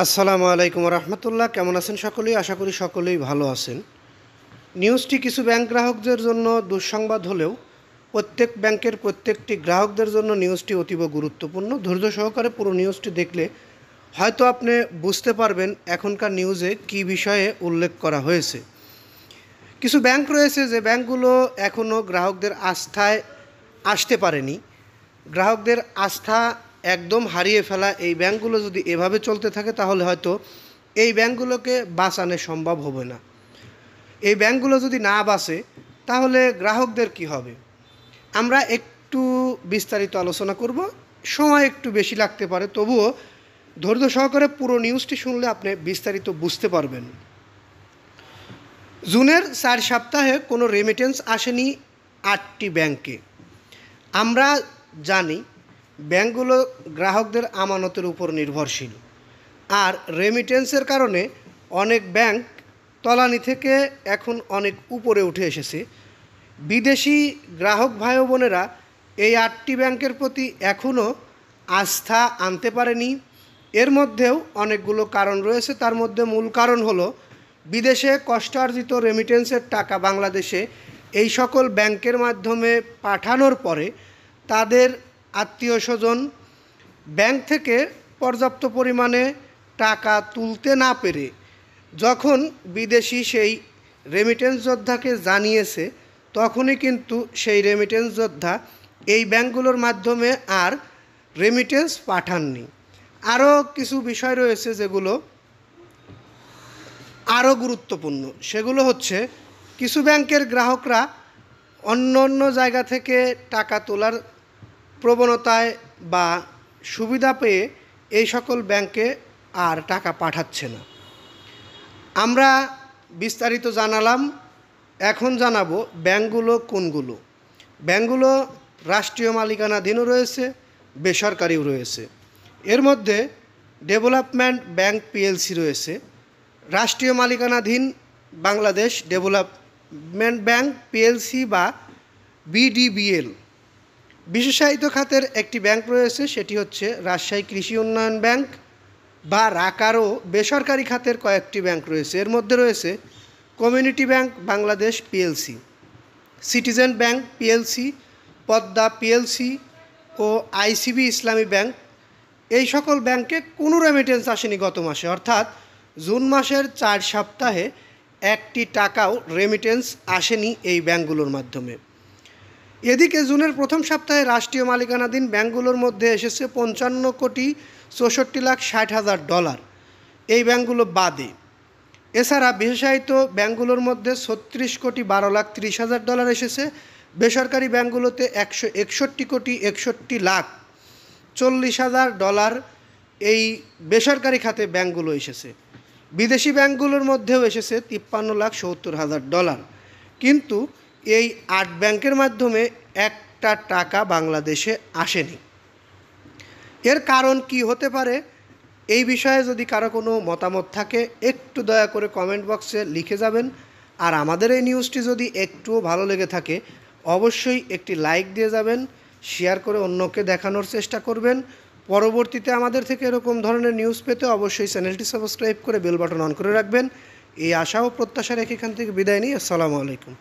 আসসালামু আলাইকুম রহমতুল্লাহ। কেমন আছেন সকলেই? আশা করি সকলেই ভালো আছেন। নিউজটি কিছু ব্যাংক গ্রাহকদের জন্য দুঃসংবাদ হলেও প্রত্যেক ব্যাংকের প্রত্যেকটি গ্রাহকদের জন্য নিউজটি অতীব গুরুত্বপূর্ণ। ধৈর্য সহকারে পুরো নিউজটি দেখলে হয়তো আপনি বুঝতে পারবেন এখনকার নিউজে কী বিষয়ে উল্লেখ করা হয়েছে। কিছু ব্যাংক রয়েছে যে ব্যাংকগুলো এখনও গ্রাহকদের আস্থায় আসতে পারেনি। গ্রাহকদের আস্থা একদম হারিয়ে ফেলা এই ব্যাংকগুলো যদি এভাবে চলতে থাকে তাহলে হয়তো এই ব্যাংকগুলোকে বাঁচানো সম্ভব হবে না। এই ব্যাংকগুলো যদি না বাঁচে তাহলে গ্রাহকদের কি হবে? আমরা একটু বিস্তারিত আলোচনা করব। সময় একটু বেশি লাগতে পারে, তবুও ধৈর্য সহকারে পুরো নিউজটি শুনলে আপনি বিস্তারিত বুঝতে পারবেন। জুনের 4 সপ্তাহে কোনো রেমিটেন্স আসেনি 8টি ব্যাংকে। আমরা জানি ব্যাংকগুলো গ্রাহকদের আমানতের উপর নির্ভরশীল, আর রেমিটেন্সের কারণে অনেক ব্যাংক তলানি থেকে এখন অনেক উপরে উঠে এসেছে। বিদেশি গ্রাহক ভাই বোনেরা এই 8টি ব্যাংকের প্রতি এখনও আস্থা আনতে পারেনি। এর মধ্যেও অনেকগুলো কারণ রয়েছে। তার মধ্যে মূল কারণ হলো বিদেশে কষ্টার্জিত রেমিটেন্সের টাকা বাংলাদেশে এই সকল ব্যাংকের মাধ্যমে পাঠানোর পরে তাদের আত্মীয় স্বজন ব্যাংক থেকে পর্যাপ্ত পরিমাণে টাকা তুলতে না পেরে যখন বিদেশি সেই রেমিটেন্স যোদ্ধাকে জানিয়েছে, তখনই কিন্তু সেই রেমিটেন্স যোদ্ধা এই ব্যাংকগুলোর মাধ্যমে আর রেমিটেন্স পাঠাননি। আরও কিছু বিষয় রয়েছে যেগুলো আরও গুরুত্বপূর্ণ। সেগুলো হচ্ছে কিছু ব্যাংকের গ্রাহকরা অন্য অন্য জায়গা থেকে টাকা তোলার প্রবণতায় বা সুবিধা পেয়ে এই সকল ব্যাংকে আর টাকা পাঠাচ্ছে না। আমরা বিস্তারিত জানালাম। এখন জানাবো ব্যাংকগুলো কোনগুলো। ব্যাংকগুলো রাষ্ট্রীয় মালিকানাধীনও রয়েছে, বেসরকারিও রয়েছে। এর মধ্যে ডেভেলপমেন্ট ব্যাংক পিএলসি রয়েছে। রাষ্ট্রীয় মালিকানাধীন বাংলাদেশ ডেভেলপমেন্ট ব্যাংক পিএলসি বা বিডিবিএল। বিশেষায়িত খাতের একটি ব্যাংক রয়েছে, সেটি হচ্ছে রাজশাহী কৃষি উন্নয়ন ব্যাংক বা রাকারও। বেসরকারি খাতের কয়েকটি ব্যাংক রয়েছে। এর মধ্যে রয়েছে community bank Bangladesh PLC, citizen bank PLC, Padma PLC ও আইসিবি ইসলামী ব্যাংক। এই সকল ব্যাংকে কোনো রেমিটেন্স আসেনি গত মাসে, অর্থাৎ জুন মাসের 4 সপ্তাহে একটি টাকাও রেমিটেন্স আসেনি এই ব্যাংকগুলোর মাধ্যমে। এদিকে জুনের প্রথম সপ্তাহে রাষ্ট্রীয় মালিকানাধীন ব্যাংকগুলোর মধ্যে এসেছে $65,64,60,000 এই ব্যাংকগুলো বাদে। এছাড়া বিশেষায়িত ব্যাংকগুলোর মধ্যে $36,12,30,000 এসেছে। বেসরকারি ব্যাংকগুলোতে $61,61,40,000 এই বেসরকারি খাতে ব্যাংকগুলো এসেছে। বিদেশি ব্যাংকগুলোর মধ্যেও এসেছে $53,70,000। কিন্তু এই 8 ব্যাংকের মাধ্যমে একটা টাকা বাংলাদেশে আসেনি। এর কারণ কি হতে পারে? এই বিষয়ে যদি কারো কোনো মতামত থাকে একটু দয়া করে কমেন্ট বক্সে লিখে যাবেন। আর আমাদের এই নিউজটি যদি একটুও ভালো লেগে থাকে অবশ্যই একটি লাইক দিয়ে যাবেন, শেয়ার করে অন্যকে দেখানোর চেষ্টা করবেন। পরবর্তীতে আমাদের থেকে এরকম ধরনের নিউজ পেতে অবশ্যই চ্যানেলটি সাবস্ক্রাইব করে বেল বাটন অন করে রাখবেন। এই আশা ও প্রত্যাশা রেখে এখান থেকে বিদায় নিই। আসসালামু আলাইকুম।